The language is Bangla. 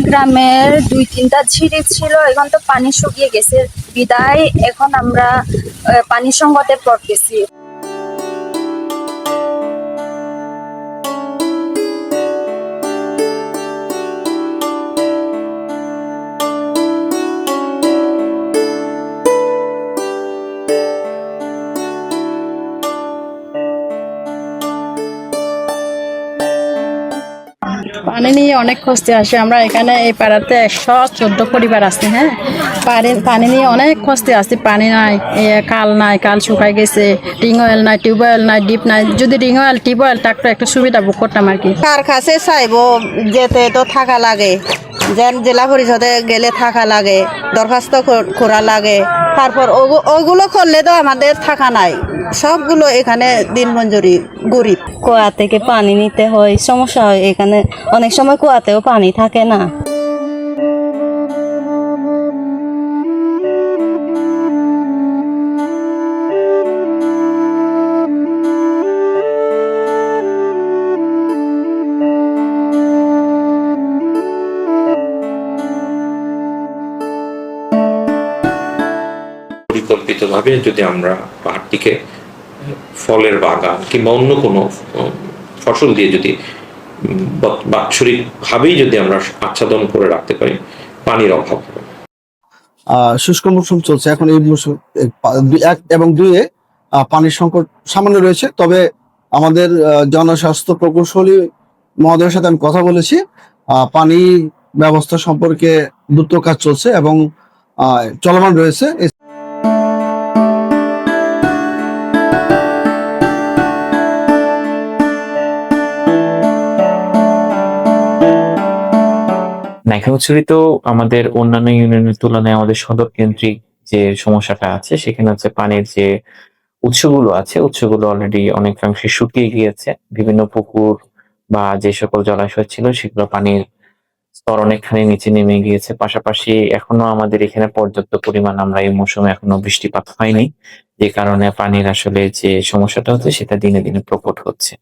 গ্রামের 2-3টা ঝিরি ছিল, এখন তো পানি শুকিয়ে গেছে বিদায় এখন আমরা পানি সংকটে পড়তেছি। পানি নিয়ে অনেক কষ্টে আসে। আমরা এখানে এই পাড়াতে 114 পরিবার আছে। হ্যাঁ, পানি নিয়ে অনেক কষ্টে আসছে। পানি নাই, কাল নাই, কাল শুকাই গেছে। রিং অয়েল নাই, টিউবওয়েল নাই, ডিপ নাই। যদি রিং অয়েল টিউবওয়েল থাকতো একটু সুবিধা ভোগ করতাম আর কি। কার কাছে চাইবো, যেতে তো থাকা লাগে, যেন জেলা পরিষদে গেলে থাকা লাগে, দরখাস্ত করা লাগে। তারপর ওগুলো করলে তো আমাদের থাকা নাই, সবগুলো এখানে দিন মঞ্জুরি গরিব। কুয়া থেকে পানি নিতে হয়, সমস্যা হয় এখানে। অনেক সময় কুয়াতেও পানি থাকে না। পরিকল্পিতভাবে যদি আমরা পাহাড়টিকে ফলের বাগান কিংবা অন্য কোনো ফসল দিয়ে যদি বাৎসরিক ভাবেই যদি আমরা আচ্ছাদন করে রাখতে পারি, পানির অভাব হবে। শুষ্ক মৌসুম চলছে এখন। এই মৌসুম 1 এবং 2-এ পানির সংকট সামান্য রয়েছে। তবে আমাদের জনস্বাস্থ্য প্রকৌশলী মহোদয়ের সাথে আমি কথা বলেছি। পানি ব্যবস্থা সম্পর্কে দ্রুত কাজ চলছে এবং চলমান রয়েছে। নাইক্ষ্যংছড়ি তো আমাদের অন্যান্য ইউনিয়নের তুলনায় আমাদের সদর কেন্দ্রিক যে সমস্যাটা আছে, সেখানে হচ্ছে পানির যে উৎসগুলো আছে, উৎসগুলো অলরেডি অনেকাংশে শুকিয়ে গিয়েছে। বিভিন্ন পুকুর বা যে সকল জলাশয় ছিল সেগুলো পানির স্তর অনেকখানি নিচে নেমে গিয়েছে। পাশাপাশি এখনো আমাদের এখানে পর্যাপ্ত পরিমাণ আমরা এই মৌসুমে এখনো বৃষ্টিপাত হয়নি, যে কারণে পানির আসলে যে সমস্যাটা হচ্ছে সেটা দিনে দিনে প্রকট হচ্ছে।